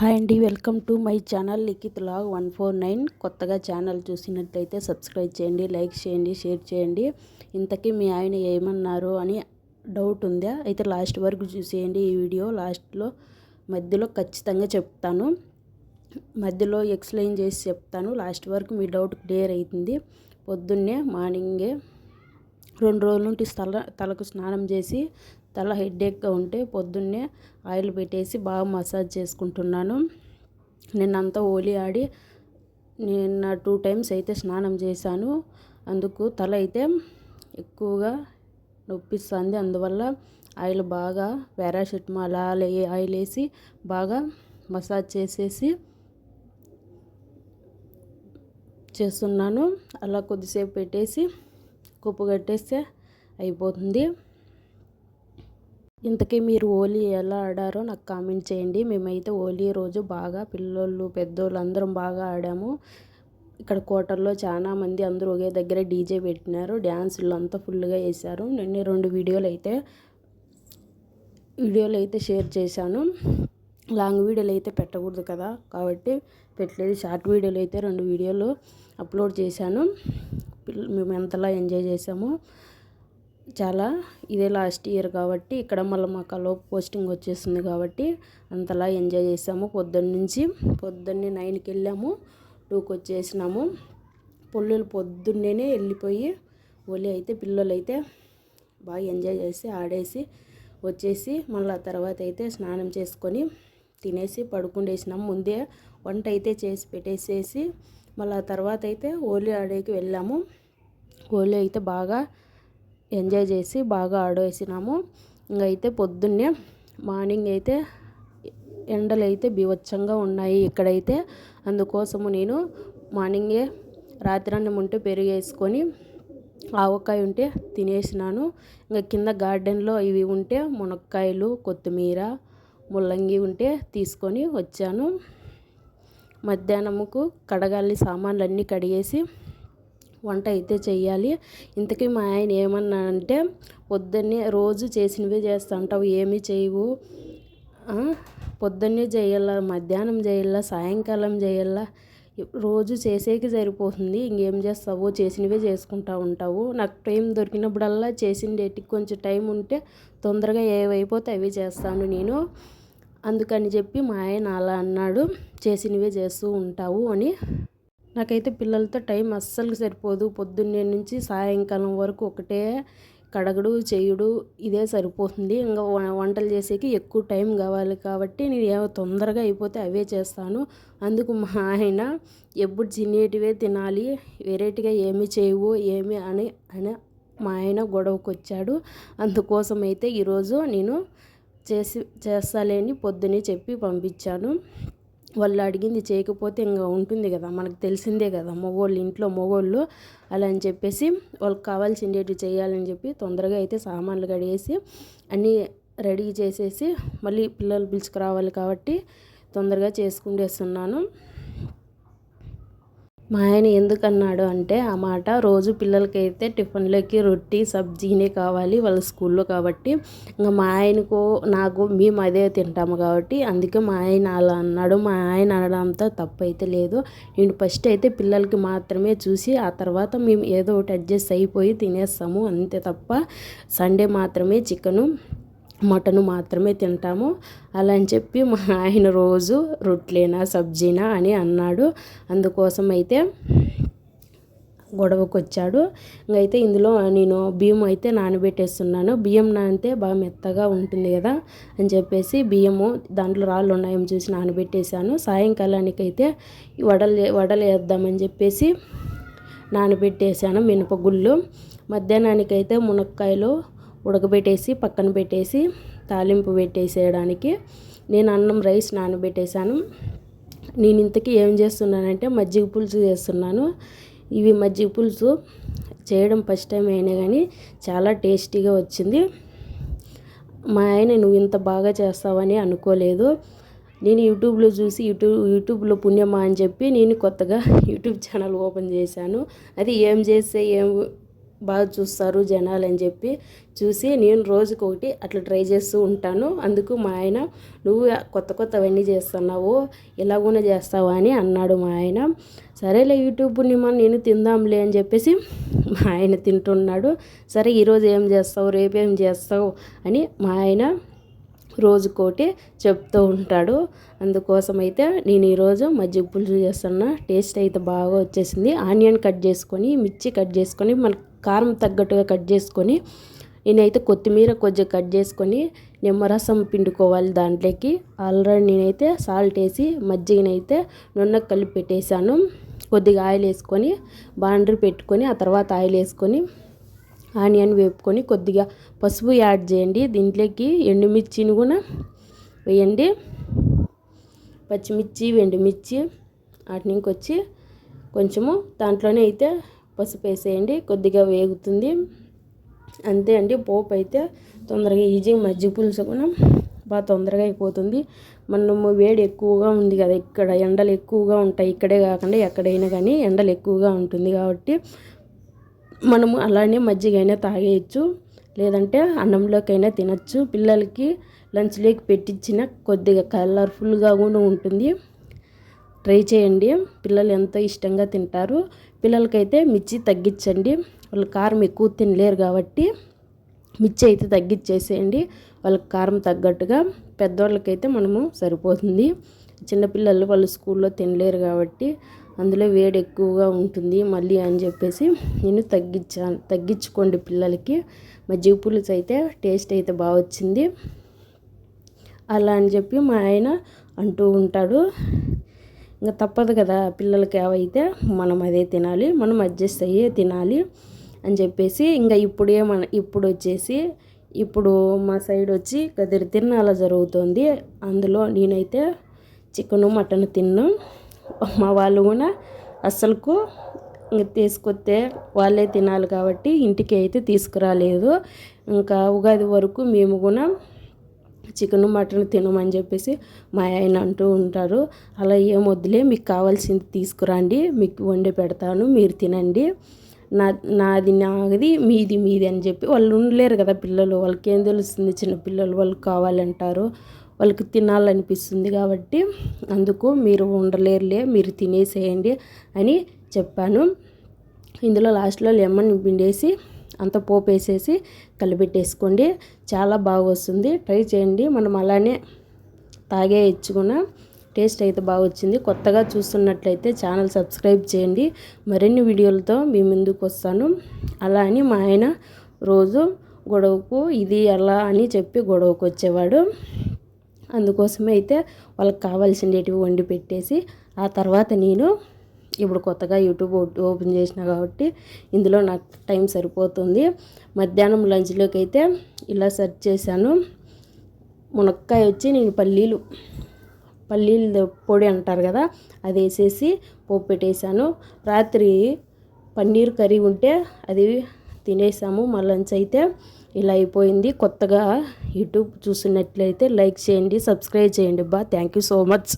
Hi అండి, welcome to my channel Likhith log 149. కొత్తగా channel చూసినట్లయితే సబ్స్క్రైబ్ చేయండి, లైక్ చేయండి, షేర్ చేయండి. ఇంతకీ మీ ఆయన ఏమన్నారు అని డౌట్ ఉందా? అయితే లాస్ట్ వరకు చూసేయండి. ఈ వీడియో మధ్యలో ఖచ్చితంగా చెప్తాను, మధ్యలో ఎక్స్ప్లెయిన్ చేసి చెప్తాను. లాస్ట్ వరకు మీ డౌట్ క్లియర్ అవుతుంది. పొద్దున్నే మార్నింగే 2 రోజుల నుండి తలకు స్నానం చేసి తల హెడేక్గా ఉంటే పొద్దున్నే ఆయిల్ పెట్టేసి బాగా మసాజ్ చేసుకుంటున్నాను. నిన్నంతా ఓలి ఆడి నిన్న 2 టైమ్స్ అయితే స్నానం చేశాను. అందుకు తల అయితే ఎక్కువగా నొప్పిస్తుంది. అందువల్ల ఆయిల్ బాగా పారాషూటమాల్ ఆయిల్ వేసి బాగా మసాజ్ చేస్తున్నాను. అలా కొద్దిసేపు పెట్టేసి కుప్పు కట్టేస్తే అయిపోతుంది. ఇంతకీ మీరు హోలీ ఎలా ఆడారో నాకు కామెంట్ చేయండి. మేమైతే హోలీ రోజు బాగా పిల్లోళ్ళు పెద్దోళ్ళు అందరం బాగా ఆడాము. ఇక్కడ కోటర్లో చాలా మంది అందరూ ఒకే దగ్గర డీజే పెట్టినారు. డ్యాన్సులు అంతా ఫుల్గా వేశారు. నిన్న 2 వీడియోలు అయితే షేర్ చేశాను. లాంగ్ వీడియోలు అయితే పెట్టకూడదు కదా, కాబట్టి పెట్టలేదు. షార్ట్ వీడియోలు అయితే 2 వీడియోలు అప్లోడ్ చేశాను. మేము ఎంతలా ఎంజాయ్ చేసాము. చాలా ఇదే లాస్ట్ ఇయర్ కాబట్టి ఇక్కడ మళ్ళీ మాకు పోస్టింగ్ వచ్చేస్తుంది కాబట్టి అంతలా ఎంజాయ్ చేసాము. పొద్దున్నే 9కి వెళ్ళాము, 2కి వచ్చేసినాము. పొల్లులు పొద్దున్నే వెళ్ళిపోయి హోలీ అయితే పిల్లలు అయితే బాగా ఎంజాయ్ చేసి ఆడేసి వచ్చేసి మళ్ళీ తర్వాత అయితే స్నానం చేసుకొని తినేసి పడుకుండేసినాము. ముందే వంట అయితే చేసి పెట్టేసేసి మళ్ళీ తర్వాత అయితే హోలీ ఆడేకి వెళ్ళాము. హోలీ అయితే బాగా ఎంజాయ్ చేసి బాగా ఆడేసినాము. ఇంకైతే పొద్దున్నే మార్నింగ్ అయితే ఎండలు అయితే బీభత్సంగా ఉన్నాయి ఇక్కడైతే. అందుకోసము నేను మార్నింగే రాత్రన్నం ఉంటే పెరుగు వేసుకొని ఆవకాయ ఉంటే తినేసినాను. ఇంకా కింద గార్డెన్లో ఇవి ఉంటే మునక్కాయలు, కొత్తిమీర, ముల్లంగి ఉంటే తీసుకొని వచ్చాను. మధ్యాహ్నముకు కడగాలి, సామాన్లు అన్నీ కడిగేసి వంట అయితే చెయ్యాలి. ఇంతకీ మా ఆయన ఏమన్నా అంటే, పొద్దున్నే రోజు చేసినవే చేస్తుంటావు, ఏమీ చేయవు, పొద్దున్నే చేయాల, మధ్యాహ్నం చేయాల, సాయంకాలం చేయాల, రోజు చేసేకి సరిపోతుంది, ఇంకేం చేస్తావు, చేసినవే చేసుకుంటూ ఉంటావు. నాకు టైం దొరికినప్పుడల్లా చేసిండేటికి కొంచెం టైం ఉంటే తొందరగా ఏవైపోతే అవి చేస్తాను నేను. అందుకని చెప్పి మా ఆయన అలా అన్నాడు, చేసినవే చేస్తూ ఉంటావు అని. నాకైతే పిల్లలతో టైం అస్సలు సరిపోదు. పొద్దున్నే నుంచి సాయంకాలం వరకు ఒకటే కడగడు చేయుడు ఇదే సరిపోతుంది. ఇంకా వంటలు చేసేకి ఎక్కువ టైం కావాలి కాబట్టి నేను తొందరగా అయిపోతే అవే చేస్తాను. అందుకు మా ఆయన ఎప్పుడు చిన్నేటివే తినాలి, వెరైటీగా ఏమి చేయవు ఏమి అని మా ఆయన గొడవకు వచ్చాడు. అందుకోసం అయితే ఈరోజు నేను చేస్తాలేని పొద్దునే చెప్పి పంపించాను. వాళ్ళు అడిగింది చేయకపోతే ఇంకా ఉంటుంది కదా, మనకు తెలిసిందే కదా ఇంట్లో మగవాళ్ళు అలా అని చెప్పేసి వాళ్ళకి కావాల్సిండేటివి చేయాలని చెప్పి తొందరగా అయితే సామాన్లు కడిగేసి అన్నీ రెడీ చేసేసి మళ్ళీ పిల్లలు పిలుచుకురావాలి కాబట్టి తొందరగా చేసుకుంటేస్తున్నాను. మా ఆయన ఎందుకన్నాడు అంటే ఆ మాట, రోజు పిల్లలకైతే టిఫిన్లోకి రొట్టి సబ్జీనే కావాలి వాళ్ళ స్కూల్లో కాబట్టి, ఇంకా మా ఆయనకు నాకు మేము అదే తింటాము కాబట్టి అందుకే మా ఆయన అలా అన్నాడు. మా ఆయన అనడంతో తప్పు అయితే లేదు. నేను ఫస్ట్ అయితే పిల్లలకి మాత్రమే చూసి ఆ తర్వాత మేము ఏదో ఒకటి అడ్జస్ట్ అయిపోయి తినేస్తాము అంతే తప్ప సండే మాత్రమే చికెను మటను మాత్రమే తింటాము అలా అని చెప్పి మా ఆయన రోజు రొట్టెలేనా సబ్జీనా అని అన్నాడు. అందుకోసం అయితే గొడవకు వచ్చాడు. ఇంకైతే ఇందులో నేను బియ్యం అయితే నానబెట్టేస్తున్నాను. బియ్యం నానితే బాగా మెత్తగా ఉంటుంది కదా అని చెప్పేసి బియ్యము దాంట్లో రాళ్ళు ఉన్నాయని చూసి నానబెట్టేశాను. సాయంకాలానికి అయితే వడలు వేద్దామని చెప్పేసి నానబెట్టేశాను మినపగుళ్ళు. మధ్యాహ్నానికైతే మునక్కాయలు ఉడకబెట్టేసి పక్కన పెట్టేసి తాలింపు పెట్టేసేయడానికి నేను అన్నం రైస్ నానబెట్టేశాను. నేను ఇంతకీ ఏం చేస్తున్నానంటే మజ్జిగ పులుసు చేస్తున్నాను. ఇవి మజ్జిగ పులుసు చేయడం ఫస్ట్ టైం అయినా కానీ చాలా టేస్టీగా వచ్చింది. మా ఆయన నువ్వు ఇంత బాగా చేస్తావని అనుకోలేదు. నేను యూట్యూబ్లో చూసి యూట్యూబ్లో పుణ్యమా అని చెప్పి నేను కొత్తగా యూట్యూబ్ ఛానల్ ఓపెన్ చేశాను. అది ఏం చేస్తే బాగా చూస్తారు జనాలు అని చెప్పి చూసి నేను రోజుకొకటి అట్లా ట్రై చేస్తూ ఉంటాను. అందుకు మా ఆయన నువ్వు కొత్తవన్నీ చేస్తున్నావు ఎలాగూనే చేస్తావా అని అన్నాడు మా ఆయన. సరేలే యూట్యూబ్ని నేను తిందాంలే అని చెప్పేసి మా ఆయన తింటున్నాడు. సరే ఈరోజు ఏం చేస్తావు రేపేం చేస్తావు అని మా ఆయన రోజుకోటి చెప్తూ ఉంటాడు. అందుకోసం అయితే నేను ఈరోజు మజ్జిగ పులుసు చేస్తున్నా. టేస్ట్ అయితే బాగా వచ్చేసింది. ఆనియన్ కట్ చేసుకొని మిర్చి కట్ చేసుకొని మన కారం తగ్గట్టుగా కట్ చేసుకొని నేనైతే కొత్తిమీర కొద్దిగా కట్ చేసుకొని నిమ్మరసం పిండుకోవాలి దాంట్లోకి. ఆల్రెడీ నేనైతే సాల్ట్ వేసి మజ్జిగనైతే నున్నగా కలిపి పెట్టేశాను. కొద్దిగా ఆయిల్ వేసుకొని బాండ్రీ పెట్టుకొని ఆ తర్వాత ఆయిల్ వేసుకొని ఆనియన్ వేపుకొని కొద్దిగా పసుపు యాడ్ చేయండి. దీంట్లోకి ఎండుమిర్చిని కూడా వేయండి, పచ్చిమిర్చి ఎండుమిర్చి వాటిని ఇంకొచ్చి కొంచెము దాంట్లోనే అయితే పసుపు వేసేయండి. కొద్దిగా వేగుతుంది అంతే అండి. పోపు అయితే తొందరగా ఈజీగా మజ్జిగ పులుసు కూడా బాగా తొందరగా అయిపోతుంది. మనము వేడి ఎక్కువగా ఉంది కదా, ఇక్కడ ఎండలు ఎక్కువగా ఉంటాయి. ఇక్కడే కాకుండా ఎక్కడైనా కానీ ఎండలు ఎక్కువగా ఉంటుంది కాబట్టి మనము అలానే మజ్జిగైనా తాగేయచ్చు, లేదంటే అన్నంలోకైనా తినచ్చు. పిల్లలకి లంచ్లోకి పెట్టించిన కొద్దిగా కలర్ఫుల్గా కూడా ఉంటుంది. ట్రై చేయండి, పిల్లలు ఎంతో ఇష్టంగా తింటారు. పిల్లలకైతే మిర్చి తగ్గించండి, వాళ్ళు కారం ఎక్కువ తినలేరు కాబట్టి మిర్చి అయితే తగ్గించేసేయండి వాళ్ళకి కారం తగ్గట్టుగా. పెద్దవాళ్ళకైతే మనము సరిపోతుంది. చిన్నపిల్లలు వాళ్ళు స్కూల్లో తినలేరు కాబట్టి అందులో వేడి ఎక్కువగా ఉంటుంది మళ్ళీ అని చెప్పేసి నేను తగ్గించుకోండి పిల్లలకి. మజ్జిగ పులుసు అయితే టేస్ట్ అయితే బాగా వచ్చింది అలా అని చెప్పి మా ఆయన అంటూ ఉంటాడు. ఇంకా తప్పదు కదా, పిల్లలకి ఏవైతే మనం అదే తినాలి, మనం అడ్జస్ట్ అయ్యే తినాలి అని చెప్పేసి ఇంకా ఇప్పుడు వచ్చేసి మా సైడ్ వచ్చి గదిరి తిరణాల జరుగుతుంది. అందులో నేనైతే చికెను మటన్ తిన్ను. మా వాళ్ళు కూడా అస్సలకు ఇంక తీసుకొస్తే వాళ్ళే తినాలి కాబట్టి ఇంటికి అయితే తీసుకురాలేదు. ఇంకా ఉగాది వరకు మేము కూడా చికెను మటన్ తినమని చెప్పేసి మా ఆయన అంటూ ఉంటారు. అలా ఏం వద్దులే, మీకు కావాల్సింది తీసుకురండి, మీకు వండి పెడతాను, మీరు తినండి, నాది మీది అని చెప్పి వాళ్ళు ఉండలేరు కదా పిల్లలు. వాళ్ళకి ఏం తెలుస్తుంది, చిన్నపిల్లలు వాళ్ళకి కావాలంటారు, వాళ్ళకి తినాలనిపిస్తుంది కాబట్టి అందుకు మీరు ఉండలేరులే, మీరు తినేసేయండి అని చెప్పాను. ఇందులో లాస్ట్లో లెమన్ పిండేసి అంత పోపు వేసేసి కలిపెట్టేసుకోండి, చాలా బాగా వస్తుంది. ట్రై చేయండి, మనం అలానే తాగేయచ్చు కూడా. టేస్ట్ అయితే బాగా వచ్చింది. కొత్తగా చూస్తున్నట్లయితే ఛానల్ సబ్స్క్రైబ్ చేయండి. మరిన్ని వీడియోలతో మీ ముందుకు వస్తాను. అలా అని మా ఆయన రోజు గొడవకు ఇది అలా అని చెప్పి గొడవకు వచ్చేవాడు. అందుకోసమే అయితే వాళ్ళకి కావాల్సినవి వండి పెట్టేసి ఆ తర్వాత నేను ఇప్పుడు కొత్తగా యూట్యూబ్ ఓపెన్ చేసిన కాబట్టి ఇందులో నాకు టైం సరిపోతుంది. మధ్యాహ్నం లంచ్లోకి అయితే ఇలా సెర్చ్ చేశాను. మునక్కాయ వచ్చి నేను పల్లీలు పొడి అంటారు కదా, అది వేసేసి పోపు పెట్టేశాను. రాత్రి పన్నీర్ కర్రీ ఉంటే అది తినేసాము. మా లంచ్ అయితే ఇలా అయిపోయింది. కొత్తగా యూట్యూబ్ చూస్తున్నట్లయితే లైక్ చేయండి, సబ్స్క్రైబ్ చేయండి. Thank you so much.